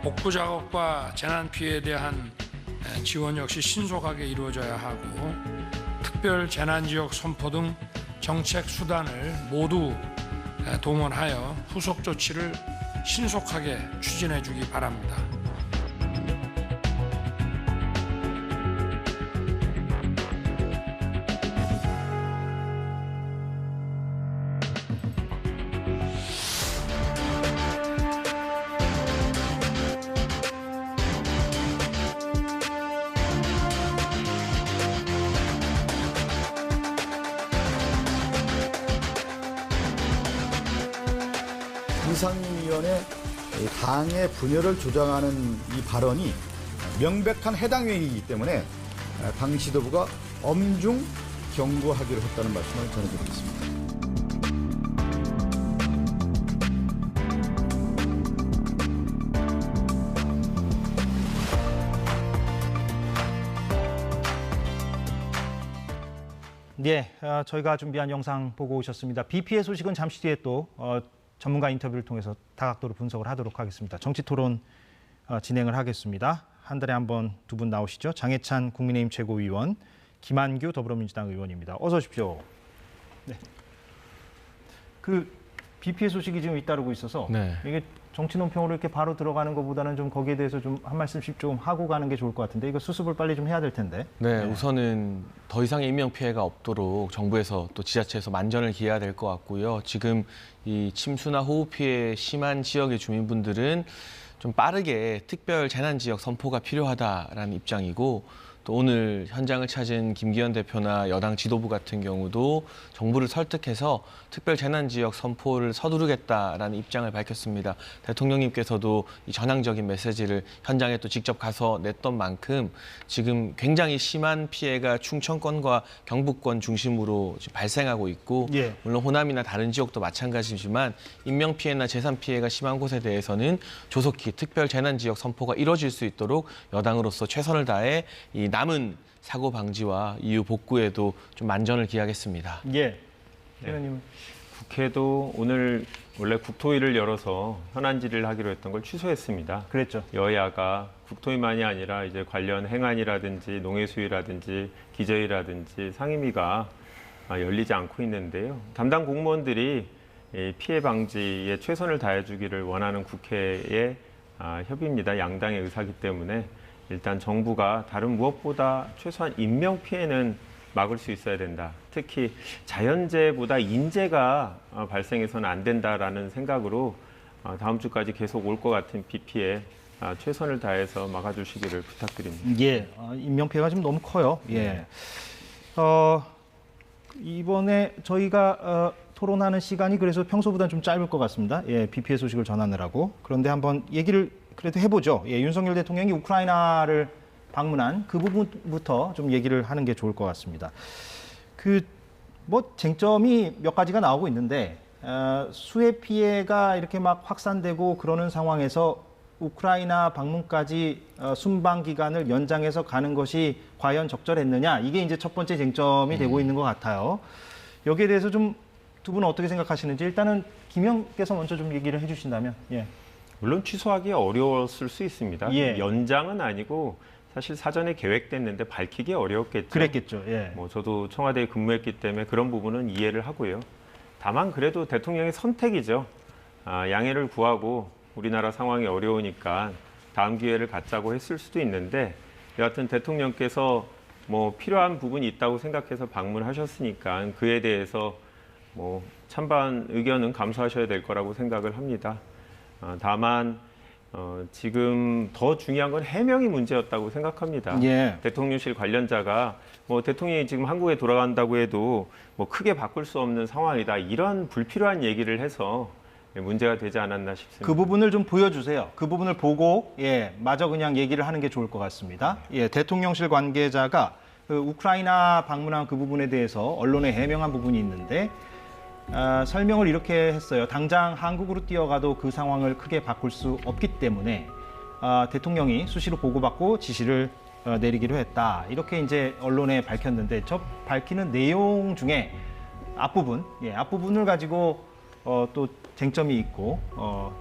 복구 작업과 재난 피해에 대한 지원 역시 신속하게 이루어져야 하고 특별 재난 지역 선포 등 정책 수단을 모두 동원하여 후속 조치를 신속하게 추진해 주기 바랍니다. 비상위원회 당의 분열을 조장하는 이 발언이 명백한 해당 행위이기 때문에 당 지도부가 엄중 경고하기로 했다는 말씀을 전해드리겠습니다. 네, 저희가 준비한 영상 보고 오셨습니다. 비 피해 소식은 잠시 뒤에 또 전문가 인터뷰를 통해서 다각도로 분석을 하도록 하겠습니다. 정치 토론 진행을 하겠습니다. 한 달에 한 번 두 분 나오시죠. 장해찬 국민의힘 최고위원, 김한규 더불어민주당 의원입니다. 어서 오십시오. 네. 비 피해 소식이 지금 잇따르고 있어서 이게 정치 논평으로 이렇게 바로 들어가는 것보다는 좀 거기에 대해서 좀 한 말씀씩 좀 하고 가는 게 좋을 것 같은데 이거 수습을 빨리 좀 해야 될 텐데. 네, 우선은 더 이상의 인명 피해가 없도록 정부에서 또 지자체에서 만전을 기해야 될 것 같고요. 지금 이 침수나 호우 피해 심한 지역의 주민분들은 좀 빠르게 특별 재난 지역 선포가 필요하다라는 입장이고 또 오늘 현장을 찾은 김기현 대표나 여당 지도부 같은 경우도 정부를 설득해서 특별 재난 지역 선포를 서두르겠다라는 입장을 밝혔습니다. 대통령님께서도 이 전향적인 메시지를 현장에 또 직접 가서 냈던 만큼 지금 굉장히 심한 피해가 충청권과 경북권 중심으로 지금 발생하고 있고 물론 호남이나 다른 지역도 마찬가지지만 인명 피해나 재산 피해가 심한 곳에 대해서는 조속히 특별 재난 지역 선포가 이뤄질 수 있도록 여당으로서 최선을 다해 이 남은 사고 방지와 이후 복구에도 좀 만전을 기하겠습니다. 의원님은 국회도 오늘 원래 국토위를 열어서 현안 질의를 하기로 했던 걸 취소했습니다. 그랬죠. 여야가 국토위만이 아니라 이제 관련 행안이라든지 농해수위라든지 기재위라든지 상임위가 열리지 않고 있는데요. 담당 공무원들이 피해 방지에 최선을 다해주기를 원하는 국회의 협의입니다. 양당의 의사이기 때문에 일단 정부가 다른 무엇보다 최소한 인명 피해는 막을 수 있어야 된다. 특히 자연재해보다 인재가 발생해서는 안 된다라는 생각으로 다음 주까지 계속 올 것 같은 비 피해 최선을 다해서 막아주시기를 부탁드립니다. 인명 피해가 좀 너무 커요. 이번에 저희가 토론하는 시간이 그래서 평소보다 좀 짧을 것 같습니다. 비 피해 소식을 전하느라고. 그런데 한번 얘기를 그래도 해보죠. 윤석열 대통령이 우크라이나를 방문한 그 부분부터 좀 얘기를 하는 게 좋을 것 같습니다. 쟁점이 몇 가지가 나오고 있는데 수해 피해가 이렇게 막 확산되고 그러는 상황에서 우크라이나 방문까지 순방 기간을 연장해서 가는 것이 과연 적절했느냐 이게 이제 첫 번째 쟁점이 되고 있는 것 같아요. 여기에 대해서 좀 두 분은 어떻게 생각하시는지 일단은 김 의원께서 먼저 좀 얘기를 해주신다면. 물론 취소하기 어려웠을 수 있습니다. 연장은 아니고 사실 사전에 계획됐는데 밝히기 어려웠겠죠. 그랬겠죠. 저도 청와대에 근무했기 때문에 그런 부분은 이해를 하고요. 다만 그래도 대통령의 선택이죠. 양해를 구하고 우리나라 상황이 어려우니까 다음 기회를 갖자고 했을 수도 있는데 여하튼 대통령께서 필요한 부분이 있다고 생각해서 방문하셨으니까 그에 대해서 찬반 의견은 감수하셔야 될 거라고 생각을 합니다. 다만 지금 더 중요한 건 해명이 문제였다고 생각합니다. 대통령실 관련자가 대통령이 지금 한국에 돌아간다고 해도 크게 바꿀 수 없는 상황이다. 이런 불필요한 얘기를 해서 문제가 되지 않았나 싶습니다. 그 부분을 좀 보여주세요. 그 부분을 보고 마저 그냥 얘기를 하는 게 좋을 것 같습니다. 대통령실 관계자가 우크라이나 방문한 그 부분에 대해서 언론에 해명한 부분이 있는데 설명을 이렇게 했어요. 당장 한국으로 뛰어가도 그 상황을 크게 바꿀 수 없기 때문에 대통령이 수시로 보고받고 지시를 내리기로 했다. 이렇게 이제 언론에 밝혔는데 저 밝히는 내용 중에 앞부분을 가지고 또 쟁점이 있고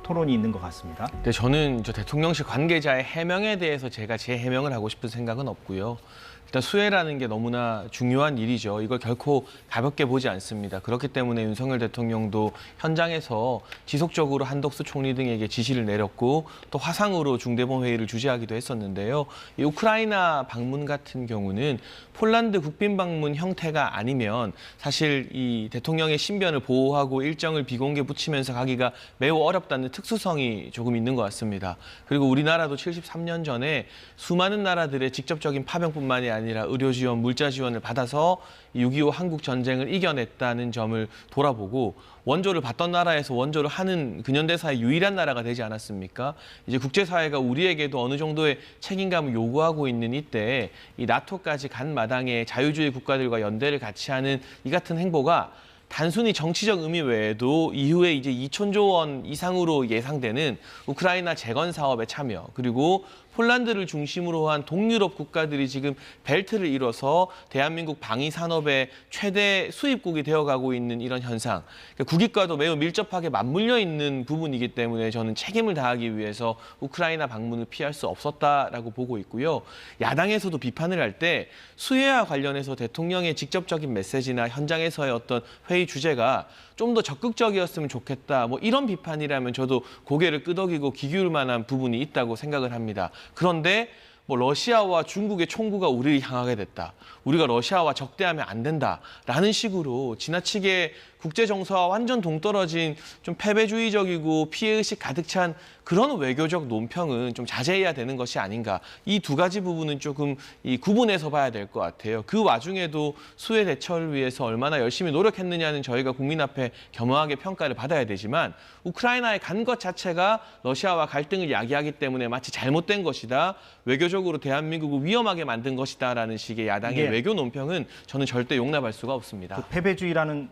토론이 있는 것 같습니다. 근데 저는 저 대통령실 관계자의 해명에 대해서 제가 제 해명을 하고 싶은 생각은 없고요. 일단 수혜라는 게 너무나 중요한 일이죠. 이걸 결코 가볍게 보지 않습니다. 그렇기 때문에 윤석열 대통령도 현장에서 지속적으로 한덕수 총리 등에게 지시를 내렸고 또 화상으로 중대본회의를 주재하기도 했었는데요. 이 우크라이나 방문 같은 경우는 폴란드 국빈 방문 형태가 아니면 사실 이 대통령의 신변을 보호하고 일정을 비공개 붙이면서 가기가 매우 어렵다는 특수성이 조금 있는 것 같습니다. 그리고 우리나라도 73년 전에 수많은 나라들의 직접적인 파병뿐만이 아니라 의료 지원, 물자 지원을 받아서 6.25 한국 전쟁을 이겨냈다는 점을 돌아보고 원조를 받던 나라에서 원조를 하는 근현대사의 유일한 나라가 되지 않았습니까? 이제 국제사회가 우리에게도 어느 정도의 책임감을 요구하고 있는 이때 이 나토까지 간 마당에 자유주의 국가들과 연대를 같이 하는 이 같은 행보가 단순히 정치적 의미 외에도 이후에 이제 2천조 원 이상으로 예상되는 우크라이나 재건 사업에 참여, 그리고 폴란드를 중심으로 한 동유럽 국가들이 지금 벨트를 이뤄서 대한민국 방위 산업의 최대 수입국이 되어가고 있는 이런 현상, 그러니까 국익과도 매우 밀접하게 맞물려 있는 부분이기 때문에 저는 책임을 다하기 위해서 우크라이나 방문을 피할 수 없었다라고 보고 있고요. 야당에서도 비판을 할 때 수혜와 관련해서 대통령의 직접적인 메시지나 현장에서의 어떤 회의 주제가 좀 더 적극적이었으면 좋겠다, 뭐 이런 비판이라면 저도 고개를 끄덕이고 귀 기울일 만한 부분이 있다고 생각을 합니다. 그런데 뭐 러시아와 중국의 총구가 우리를 향하게 됐다, 우리가 러시아와 적대하면 안 된다라는 식으로 지나치게 국제 정서와 완전 동떨어진 좀 패배주의적이고 피해의식 가득 찬 그런 외교적 논평은 좀 자제해야 되는 것이 아닌가. 이 두 가지 부분은 조금 구분해서 봐야 될 것 같아요. 그 와중에도 수해 대처를 위해서 얼마나 열심히 노력했느냐는 저희가 국민 앞에 겸허하게 평가를 받아야 되지만 우크라이나에 간 것 자체가 러시아와 갈등을 야기하기 때문에 마치 잘못된 것이다, 외교적으로 대한민국을 위험하게 만든 것이다라는 식의 야당의 예. 외교 논평은 저는 절대 용납할 수가 없습니다. 그 패배주의라는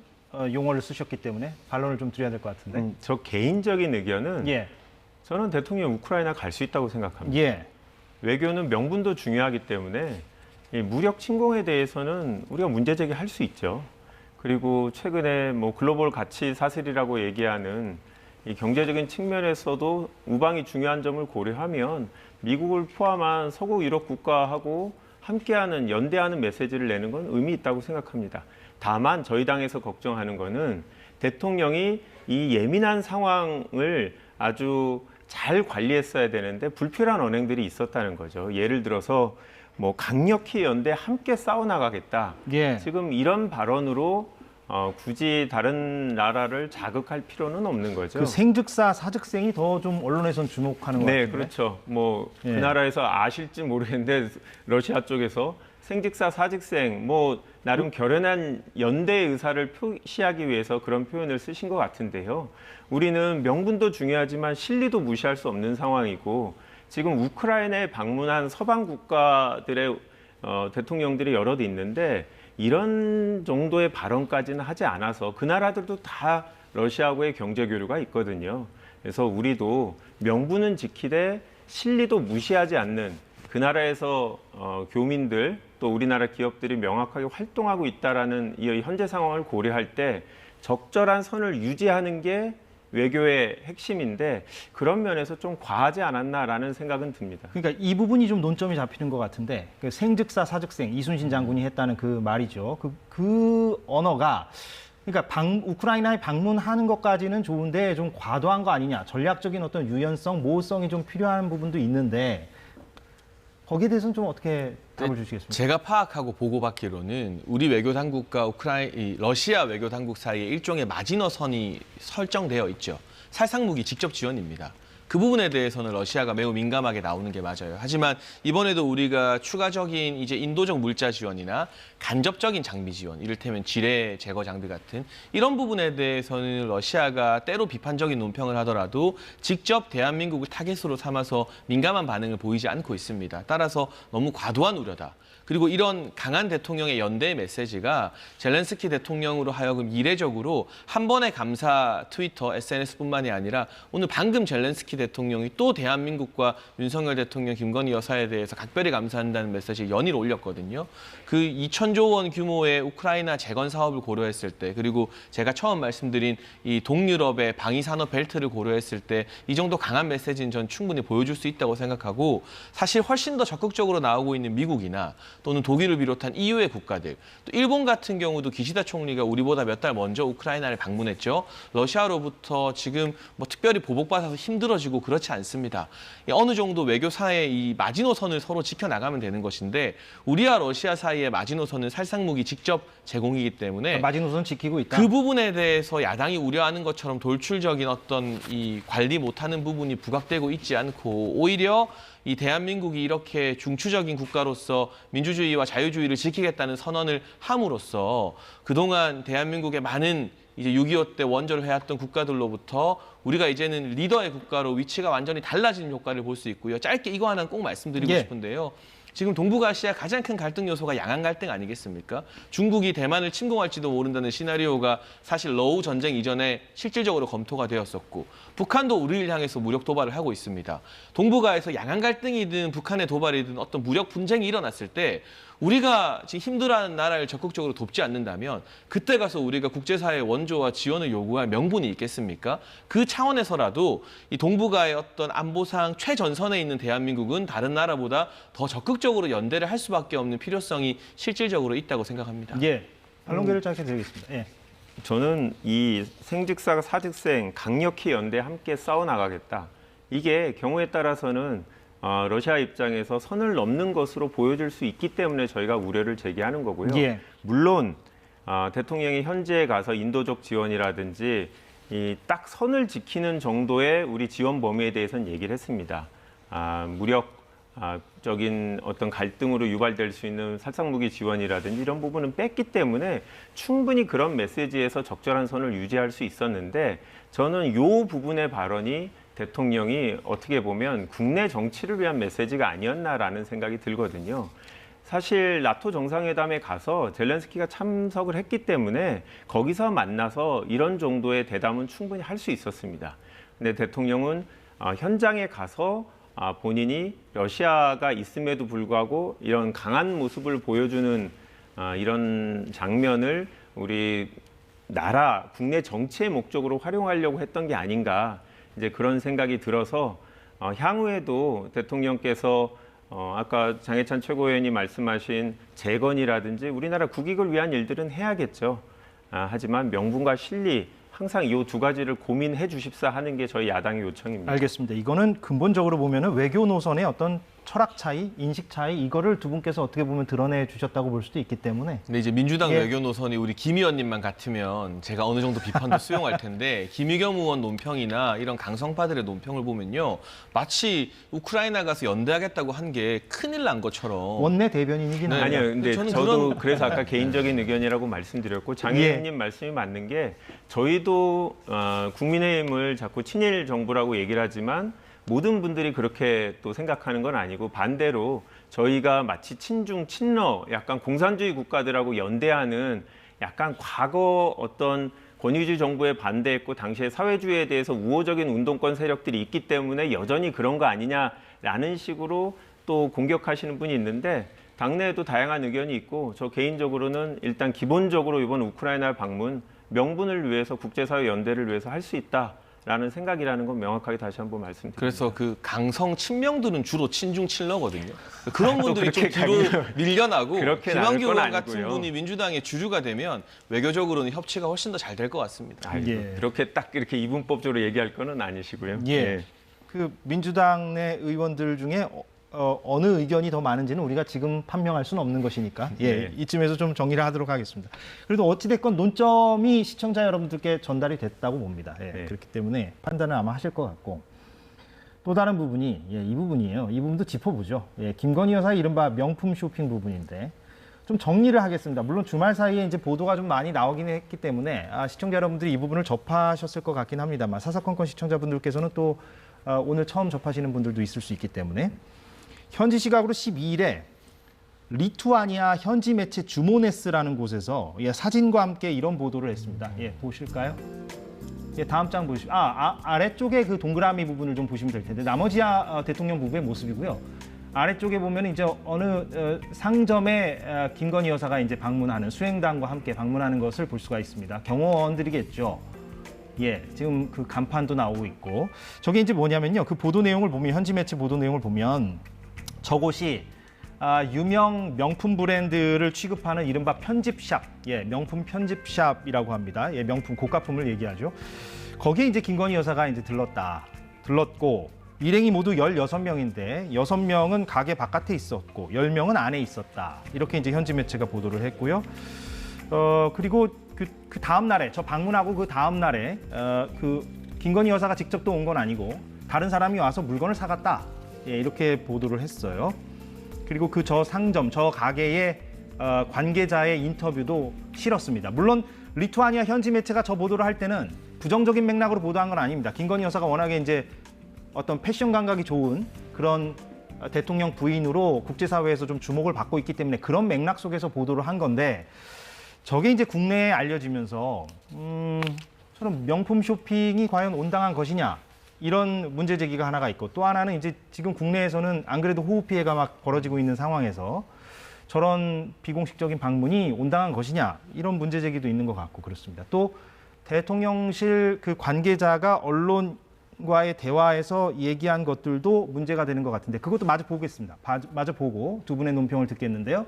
용어를 쓰셨기 때문에 반론을 좀 드려야 될 것 같은데. 저 개인적인 의견은 예. 저는 대통령 우크라이나 갈 수 있다고 생각합니다. 예. 외교는 명분도 중요하기 때문에 이 무력 침공에 대해서는 우리가 문제 제기할 수 있죠. 그리고 최근에 뭐 글로벌 가치 사슬이라고 얘기하는 이 경제적인 측면에서도 우방이 중요한 점을 고려하면 미국을 포함한 서구 유럽 국가하고 함께하는 연대하는 메시지를 내는 건 의미 있다고 생각합니다. 다만 저희 당에서 걱정하는 거는 대통령이 이 예민한 상황을 아주 잘 관리했어야 되는데 불필요한 언행들이 있었다는 거죠. 예를 들어서 뭐 강력히 연대 함께 싸워나가겠다. 예. 지금 이런 발언으로 굳이 다른 나라를 자극할 필요는 없는 거죠. 그 생즉사 사즉생이 더 좀 언론에선 주목하는 것 같은데. 네, 그렇죠. 뭐 그 예. 나라에서 아실지 모르겠는데 러시아 쪽에서 생직사 사직생 뭐 나름 결연한 연대 의사를 표시하기 위해서 그런 표현을 쓰신 것 같은데요. 우리는 명분도 중요하지만 실리도 무시할 수 없는 상황이고 지금 우크라이나에 방문한 서방 국가들의 대통령들이 여럿 있는데 이런 정도의 발언까지는 하지 않아서 그 나라들도 다 러시아하고의 경제 교류가 있거든요. 그래서 우리도 명분은 지키되 실리도 무시하지 않는 그 나라에서 교민들 또 우리나라 기업들이 명확하게 활동하고 있다라는 이 현재 상황을 고려할 때 적절한 선을 유지하는 게 외교의 핵심인데 그런 면에서 좀 과하지 않았나라는 생각은 듭니다. 그러니까 이 부분이 좀 논점이 잡히는 것 같은데 그 생즉사 사즉생 이순신 장군이 했다는 그 말이죠. 그 언어가 그러니까 우크라이나에 방문하는 것까지는 좋은데 좀 과도한 거 아니냐. 전략적인 어떤 유연성, 모호성이 좀 필요한 부분도 있는데 거기에 대해서는 좀 어떻게 답을 주시겠습니까? 제가 파악하고 보고받기로는 우리 외교 당국과 러시아 외교 당국 사이에 일종의 마지노선이 설정되어 있죠. 살상무기 직접 지원입니다. 그 부분에 대해서는 러시아가 매우 민감하게 나오는 게 맞아요. 하지만 이번에도 우리가 추가적인 이제 인도적 물자 지원이나 간접적인 장비 지원, 이를테면 지뢰 제거 장비 같은 이런 부분에 대해서는 러시아가 때로 비판적인 논평을 하더라도 직접 대한민국을 타겟으로 삼아서 민감한 반응을 보이지 않고 있습니다. 따라서 너무 과도한 우려다. 그리고 이런 강한 대통령의 연대 메시지가 젤렌스키 대통령으로 하여금 이례적으로 한 번의 감사 트위터, SNS뿐만이 아니라 오늘 방금 젤렌스키 젤렌스키 대통령이 또 대한민국과 윤석열 대통령, 김건희 여사에 대해서 각별히 감사한다는 메시지를 연이어 올렸거든요. 그 2,000조 원 규모의 우크라이나 재건 사업을 고려했을 때, 그리고 제가 처음 말씀드린 이 동유럽의 방위산업 벨트를 고려했을 때 이 정도 강한 메시지는 전 충분히 보여줄 수 있다고 생각하고, 사실 훨씬 더 적극적으로 나오고 있는 미국이나 또는 독일을 비롯한 EU의 국가들, 또 일본 같은 경우도 기시다 총리가 우리보다 몇 달 먼저 우크라이나를 방문했죠. 러시아로부터 지금 뭐 특별히 보복받아서 힘들어지고 그렇지 않습니다. 어느 정도 외교사의 이 마지노선을 서로 지켜나가면 되는 것인데, 우리와 러시아 사이의 마지노선은 살상무기 직접 제공이기 때문에 마지노선 지키고 있다. 그 부분에 대해서 야당이 우려하는 것처럼 돌출적인 어떤 이 관리 못하는 부분이 부각되고 있지 않고, 오히려 이 대한민국이 이렇게 중추적인 국가로서 민주주의와 자유주의를 지키겠다는 선언을 함으로써 그동안 대한민국의 많은 이제 6.25 때 원조를 해왔던 국가들로부터 우리가 이제는 리더의 국가로 위치가 완전히 달라지는 효과를 볼 수 있고요. 짧게 이거 하나 꼭 말씀드리고 싶은데요. 지금 동북아시아 가장 큰 갈등 요소가 양안 갈등 아니겠습니까? 중국이 대만을 침공할지도 모른다는 시나리오가 사실 러우 전쟁 이전에 실질적으로 검토가 되었었고, 북한도 우리를 향해서 무력 도발을 하고 있습니다. 동북아에서 양안 갈등이든 북한의 도발이든 어떤 무력 분쟁이 일어났을 때 우리가 지금 힘들어하는 나라를 적극적으로 돕지 않는다면 그때 가서 우리가 국제사회의 원조와 지원을 요구할 명분이 있겠습니까? 그 차원에서라도 이 동북아의 어떤 안보상 최전선에 있는 대한민국은 다른 나라보다 더 적극적으로 연대를 할 수밖에 없는 필요성이 실질적으로 있다고 생각합니다. 예, 반론계를 짧게 드리겠습니다. 예. 저는 이 생즉사 사즉생 강력히 연대 함께 싸워나가겠다. 이게 경우에 따라서는 러시아 입장에서 선을 넘는 것으로 보여질 수 있기 때문에 저희가 우려를 제기하는 거고요. 예. 물론 대통령이 현지에 가서 인도적 지원이라든지 이 딱 선을 지키는 정도의 우리 지원 범위에 대해서는 얘기를 했습니다. 무력적인 어떤 갈등으로 유발될 수 있는 살상무기 지원이라든지 이런 부분은 뺐기 때문에 충분히 그런 메시지에서 적절한 선을 유지할 수 있었는데, 저는 이 부분의 발언이 대통령이 어떻게 보면 국내 정치를 위한 메시지가 아니었나라는 생각이 들거든요. 사실 나토 정상회담에 가서 젤렌스키가 참석을 했기 때문에 거기서 만나서 이런 정도의 대담은 충분히 할 수 있었습니다. 근데 대통령은 현장에 가서 본인이 러시아가 있음에도 불구하고 이런 강한 모습을 보여주는 이런 장면을 우리 나라 국내 정치의 목적으로 활용하려고 했던 게 아닌가, 이제 그런 생각이 들어서 향후에도 대통령께서 아까 장해찬 최고위원이 말씀하신 재건이라든지 우리나라 국익을 위한 일들은 해야겠죠. 하지만 명분과 실리 항상 이 두 가지를 고민해 주십사 하는 게 저희 야당의 요청입니다. 알겠습니다. 이거는 근본적으로 보면은 외교 노선의 어떤 철학 차이, 인식 차이, 이거를 두 분께서 어떻게 보면 드러내 주셨다고 볼 수도 있기 때문에. 근데 이제 민주당 예. 외교 노선이 우리 김 의원님만 같으면 제가 어느 정도 비판도 수용할 텐데, 김의겸 의원 논평이나 이런 강성파들의 논평을 보면요, 마치 우크라이나 가서 연대하겠다고 한 게 큰일 난 것처럼. 원내 대변인이긴 네. 합니다. 아니요, 근데 저는 저도 그런- 그래서 아까 개인적인 의견이라고 말씀드렸고, 장 의원님 말씀이 맞는 게, 저희도 국민의힘을 자꾸 친일 정부라고 얘기를 하지만 모든 분들이 그렇게 또 생각하는 건 아니고, 반대로 저희가 마치 친중, 친러, 약간 공산주의 국가들하고 연대하는 약간 과거 어떤 권위주의 정부에 반대했고 당시에 사회주의에 대해서 우호적인 운동권 세력들이 있기 때문에 여전히 그런 거 아니냐라는 식으로 또 공격하시는 분이 있는데, 당내에도 다양한 의견이 있고, 저 개인적으로는 일단 기본적으로 이번 우크라이나 방문 명분을 위해서 국제사회 연대를 위해서 할 수 있다라는 생각이라는 건 명확하게 다시 한번 말씀드립니다. 그래서 그 강성 친명들은 주로 친중 친러거든요. 그런 분들이 좀 그렇게 뒤로 밀려나고, 그렇게 나눌 김한규 건 의원 같은 아니고요. 분이 민주당의 주류가 되면 외교적으로는 협치가 훨씬 더 잘 될 것 같습니다. 아이고, 예. 그렇게 딱 이렇게 이분법적으로 얘기할 거는 아니시고요. 예. 그 민주당 내 의원들 중에 어느 의견이 더 많은지는 우리가 지금 판명할 수는 없는 것이니까 네. 이쯤에서 좀 정리를 하도록 하겠습니다. 그래도 어찌됐건 논점이 시청자 여러분들께 전달이 됐다고 봅니다. 네. 그렇기 때문에 판단을 아마 하실 것 같고, 또 다른 부분이 이 부분이에요. 이 부분도 짚어보죠. 김건희 여사의 이른바 명품 쇼핑 부분인데 좀 정리를 하겠습니다. 물론 주말 사이에 이제 보도가 좀 많이 나오긴 했기 때문에 시청자 여러분들이 이 부분을 접하셨을 것 같긴 합니다만, 사사건건 시청자분들께서는 또 오늘 처음 접하시는 분들도 있을 수 있기 때문에, 현지 시각으로 12일에 리투아니아 현지 매체 주모네스라는 곳에서 사진과 함께 이런 보도를 했습니다. 보실까요? 예, 다음 장 보시면 아래쪽에 그 동그라미 부분을 좀 보시면 될 텐데 나머지 대통령 부부의 모습이고요. 아래쪽에 보면 이제 어느 상점에 김건희 여사가 이제 방문하는 수행단과 함께 방문하는 것을 볼 수가 있습니다. 경호원들이겠죠. 예, 지금 그 간판도 나오고 있고 저게 이제 뭐냐면요. 그 보도 내용을 보면 현지 매체 보도 내용을 보면 저곳이 유명 명품 브랜드를 취급하는 이른바 편집샵, 예, 명품 편집샵이라고 합니다. 예, 명품 고가품을 얘기하죠. 거기에 이제 김건희 여사가 이제 들렀고 일행이 모두 16명인데 6명은 가게 바깥에 있었고 10명은 안에 있었다. 이렇게 이제 현지 매체가 보도를 했고요. 그리고 그 다음 날에 저 방문하고 그 다음 날에 그 김건희 여사가 직접 또 온 건 아니고 다른 사람이 와서 물건을 사갔다. 예, 이렇게 보도를 했어요. 그리고 그 저 상점, 저 가게의 관계자의 인터뷰도 실었습니다. 물론 리투아니아 현지 매체가 저 보도를 할 때는 부정적인 맥락으로 보도한 건 아닙니다. 김건희 여사가 워낙에 이제 어떤 패션 감각이 좋은 그런 대통령 부인으로 국제사회에서 좀 주목을 받고 있기 때문에 그런 맥락 속에서 보도를 한 건데 저게 이제 국내에 알려지면서 저는 명품 쇼핑이 과연 온당한 것이냐 이런 문제 제기가 하나가 있고 또 하나는 이제 지금 국내에서는 안 그래도 호우 피해가 막 벌어지고 있는 상황에서 저런 비공식적인 방문이 온당한 것이냐 이런 문제 제기도 있는 것 같고 그렇습니다. 또 대통령실 그 관계자가 언론과의 대화에서 얘기한 것들도 문제가 되는 것 같은데 그것도 마저 보겠습니다. 마저 보고 두 분의 논평을 듣겠는데요.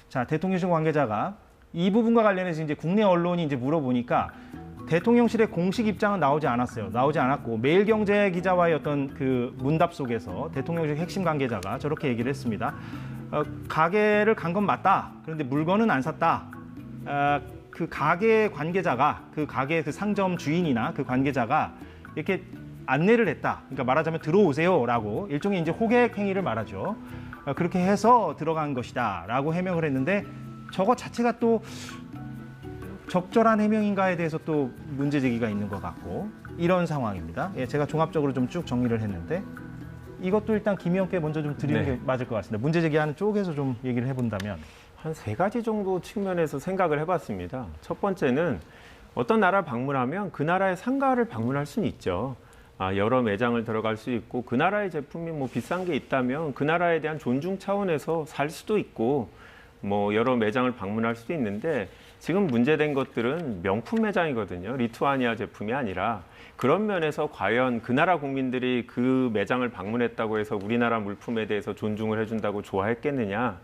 자, 대통령실 관계자가 이 부분과 관련해서 이제 국내 언론이 이제 물어보니까 대통령실의 공식 입장은 나오지 않았어요. 나오지 않았고 매일경제 기자와의 어떤 그 문답 속에서 대통령실 핵심 관계자가 저렇게 얘기를 했습니다. 가게를 간 건 맞다. 그런데 물건은 안 샀다. 그 가게 관계자가 그 가게 그 상점 주인이나 그 관계자가 이렇게 안내를 했다. 그러니까 말하자면 들어오세요라고 일종의 이제 호객 행위를 말하죠. 그렇게 해서 들어간 것이다라고 해명을 했는데 저거 자체가 또 적절한 해명인가에 대해서 또 문제 제기가 있는 것 같고 이런 상황입니다. 예, 제가 종합적으로 좀 쭉 정리를 했는데 이것도 일단 김 의원께 먼저 좀 드리는 게 맞을 것 같습니다. 문제 제기하는 쪽에서 좀 얘기를 해본다면 한 3가지 정도 측면에서 생각을 해봤습니다. 첫 번째는 어떤 나라 방문하면 그 나라의 상가를 방문할 수는 있죠. 여러 매장을 들어갈 수 있고 그 나라의 제품이 뭐 비싼 게 있다면 그 나라에 대한 존중 차원에서 살 수도 있고 뭐 여러 매장을 방문할 수도 있는데 지금 문제된 것들은 명품 매장이거든요. 리투아니아 제품이 아니라 그런 면에서 과연 그 나라 국민들이 그 매장을 방문했다고 해서 우리나라 물품에 대해서 존중을 해준다고 좋아했겠느냐.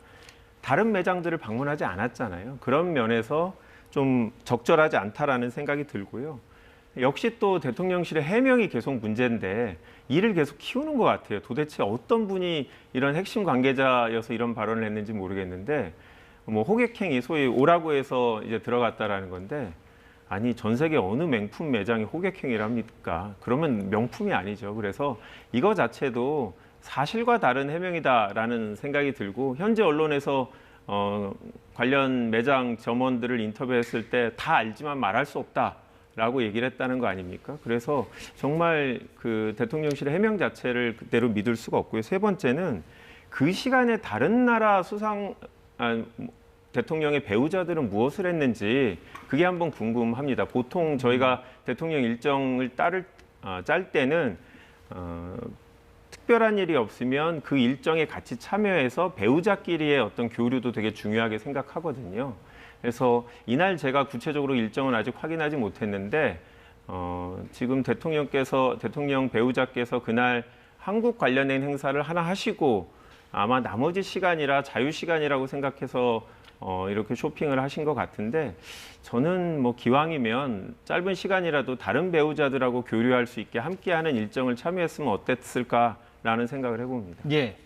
다른 매장들을 방문하지 않았잖아요. 그런 면에서 좀 적절하지 않다라는 생각이 들고요. 역시 또 대통령실의 해명이 계속 문제인데 이를 계속 키우는 것 같아요. 도대체 어떤 분이 이런 핵심 관계자여서 이런 발언을 했는지 모르겠는데 뭐 호객행위, 소위 오라고 해서 이제 들어갔다라는 건데 아니 전 세계 어느 명품 매장이 호객행위를 합니까? 그러면 명품이 아니죠. 그래서 이거 자체도 사실과 다른 해명이다라는 생각이 들고 현재 언론에서 관련 매장 점원들을 인터뷰했을 때 다 알지만 말할 수 없다라고 얘기를 했다는 거 아닙니까? 그래서 정말 그 대통령실의 해명 자체를 그대로 믿을 수가 없고요. 세 번째는 그 시간에 다른 나라 대통령의 배우자들은 무엇을 했는지 그게 한번 궁금합니다. 보통 저희가 대통령 일정을 짤 때는 특별한 일이 없으면 그 일정에 같이 참여해서 배우자끼리의 어떤 교류도 되게 중요하게 생각하거든요. 그래서 이날 제가 구체적으로 일정은 아직 확인하지 못했는데 지금 대통령 배우자께서 그날 한국 관련된 행사를 하나 하시고 아마 나머지 시간이라 자유시간이라고 생각해서 이렇게 쇼핑을 하신 것 같은데 저는 뭐 기왕이면 짧은 시간이라도 다른 배우자들하고 교류할 수 있게 함께하는 일정을 참여했으면 어땠을까라는 생각을 해봅니다. 예.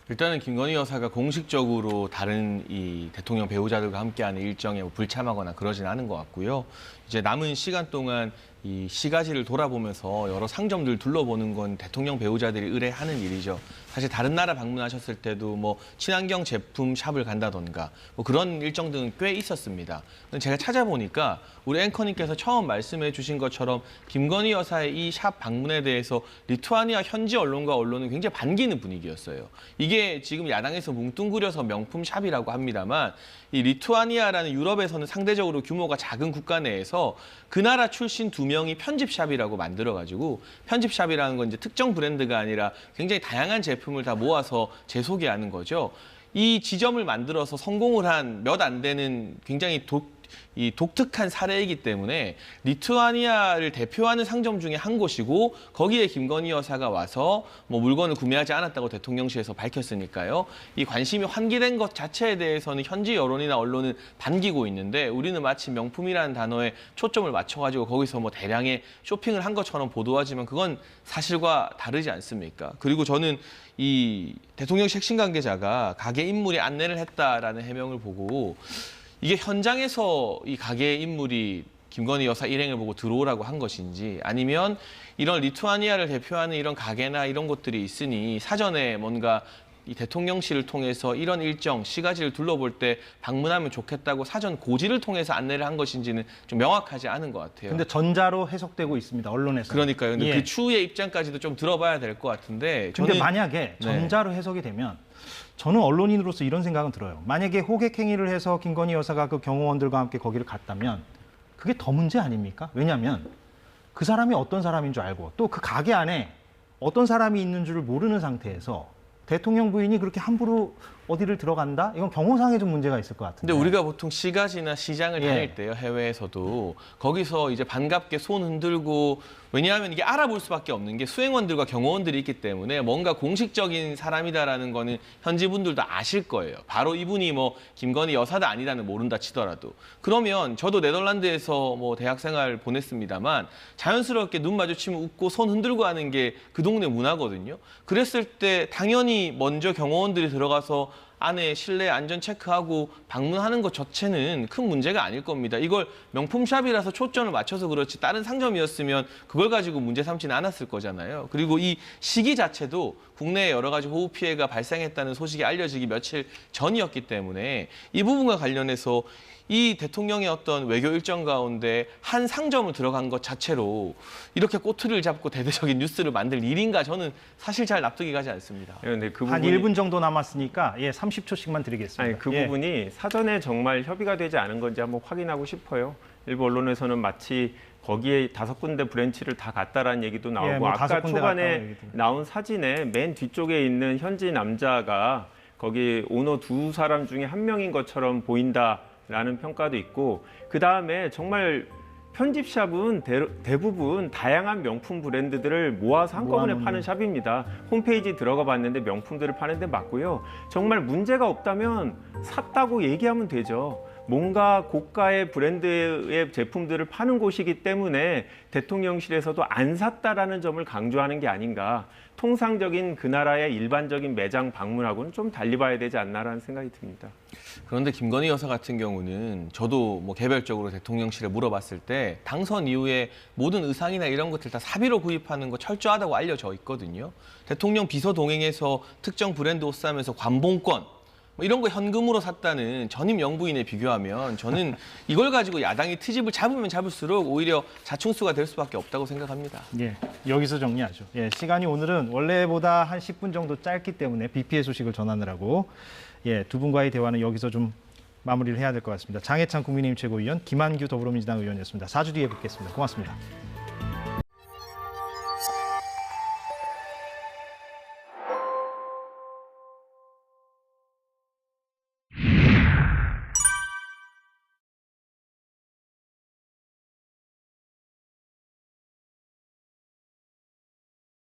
일단은 김건희 여사가 공식적으로 다른 이 대통령 배우자들과 함께하는 일정에 불참하거나 그러진 않은 것 같고요. 이제 남은 시간 동안 이 시가지를 돌아보면서 여러 상점들 둘러보는 건 대통령 배우자들이 의뢰하는 일이죠. 사실 다른 나라 방문하셨을 때도 뭐 친환경 제품 샵을 간다던가 뭐 그런 일정 등은 꽤 있었습니다. 제가 찾아보니까 우리 앵커님께서 처음 말씀해 주신 것처럼 김건희 여사의 이 샵 방문에 대해서 리투아니아 현지 언론과 언론은 굉장히 반기는 분위기였어요. 이게 지금 야당에서 뭉뚱그려서 명품 샵이라고 합니다만 이 리투아니아라는 유럽에서는 상대적으로 규모가 작은 국가 내에서 그 나라 출신 2 부명이 편집샵이라고 만들어가지고 편집샵이라는 건 이제 특정 브랜드가 아니라 굉장히 다양한 제품을 다 모아서 재소개하는 거죠. 이 지점을 만들어서 성공을 한 몇 안 되는 굉장히 독특한 사례이기 때문에 리투아니아를 대표하는 상점 중에 한 곳이고 거기에 김건희 여사가 와서 뭐 물건을 구매하지 않았다고 대통령실에서 밝혔으니까요. 이 관심이 환기된 것 자체에 대해서는 현지 여론이나 언론은 반기고 있는데 우리는 마치 명품이라는 단어에 초점을 맞춰가지고 거기서 뭐 대량의 쇼핑을 한 것처럼 보도하지만 그건 사실과 다르지 않습니까? 그리고 저는 이 대통령실 핵심 관계자가 가게 인물이 안내를 했다라는 해명을 보고 이게 현장에서 이 가게 인물이 김건희 여사 일행을 보고 들어오라고 한 것인지 아니면 이런 리투아니아를 대표하는 이런 가게나 이런 곳들이 있으니 사전에 뭔가 이 대통령실을 통해서 이런 일정, 시가지를 둘러볼 때 방문하면 좋겠다고 사전 고지를 통해서 안내를 한 것인지는 좀 명확하지 않은 것 같아요. 근데 전자로 해석되고 있습니다. 언론에서. 그러니까요. 근데 예. 그 추후의 입장까지도 좀 들어봐야 될 것 같은데. 근데 저는 만약에 전자로 해석이 되면 저는 언론인으로서 이런 생각은 들어요. 만약에 호객행위를 해서 김건희 여사가 그 경호원들과 함께 거기를 갔다면 그게 더 문제 아닙니까? 왜냐하면 그 사람이 어떤 사람인 줄 알고 또 그 가게 안에 어떤 사람이 있는 줄을 모르는 상태에서 대통령 부인이 그렇게 함부로 어디를 들어간다? 이건 경호상에 좀 문제가 있을 것 같은데. 근데 우리가 보통 시가지나 시장을 예. 다닐 때요, 해외에서도 거기서 이제 반갑게 손 흔들고 왜냐하면 이게 알아볼 수밖에 없는 게 수행원들과 경호원들이 있기 때문에 뭔가 공식적인 사람이다라는 거는 현지 분들도 아실 거예요. 바로 이분이 뭐 김건희 여사다 아니다는 모른다 치더라도. 그러면 저도 네덜란드에서 뭐 대학생활 보냈습니다만 자연스럽게 눈 마주치면 웃고 손 흔들고 하는 게 그 동네 문화거든요. 그랬을 때 당연히 먼저 경호원들이 들어가서 안에 실내 안전 체크하고 방문하는 것 자체는 큰 문제가 아닐 겁니다. 이걸 명품샵이라서 초점을 맞춰서 그렇지 다른 상점이었으면 그걸 가지고 문제 삼지는 않았을 거잖아요. 그리고 이 시기 자체도 국내에 여러 가지 호우 피해가 발생했다는 소식이 알려지기 며칠 전이었기 때문에 이 부분과 관련해서 이 대통령의 어떤 외교 일정 가운데 한 상점을 들어간 것 자체로 이렇게 꼬투리를 잡고 대대적인 뉴스를 만들 일인가 저는 사실 잘 납득이 가지 않습니다. 네, 그 한 부분이 1분 정도 남았으니까 30초씩만 드리겠습니다. 아니, 그 예. 부분이 사전에 정말 협의가 되지 않은 건지 한번 확인하고 싶어요. 일부 언론에서는 마치 거기에 5군데 브랜치를 다 갔다라는 얘기도 나오고 뭐 아까 5군데 갔다는 초반에 얘기도. 나온 사진에 맨 뒤쪽에 있는 현지 남자가 거기 오너 2사람 중에 한 명인 것처럼 보인다라는 평가도 있고 그다음에 정말 편집샵은 대부분 다양한 명품 브랜드들을 모아서 한꺼번에 모아놓는. 파는 샵입니다. 홈페이지 들어가 봤는데 명품들을 파는 데 맞고요. 정말 문제가 없다면 샀다고 얘기하면 되죠. 뭔가 고가의 브랜드의 제품들을 파는 곳이기 때문에 대통령실에서도 안 샀다라는 점을 강조하는 게 아닌가. 통상적인 그 나라의 일반적인 매장 방문하고는 좀 달리 봐야 되지 않나라는 생각이 듭니다. 그런데 김건희 여사 같은 경우는 저도 뭐 개별적으로 대통령실에 물어봤을 때 당선 이후에 모든 의상이나 이런 것들 다 사비로 구입하는 거 철저하다고 알려져 있거든요. 대통령 비서 동행해서 특정 브랜드 옷 사면서 관봉권 뭐 이런 거 현금으로 샀다는 전임 영부인에 비교하면 저는 이걸 가지고 야당이 트집을 잡으면 잡을수록 오히려 자충수가 될 수밖에 없다고 생각합니다. 예, 여기서 정리하죠. 예, 시간이 오늘은 원래보다 한 10분 정도 짧기 때문에 비 피해 소식을 전하느라고 두 분과의 대화는 여기서 좀 마무리를 해야 될 것 같습니다. 장해찬 국민의힘 최고위원, 김한규 더불어민주당 의원이었습니다. 4주 뒤에 뵙겠습니다. 고맙습니다.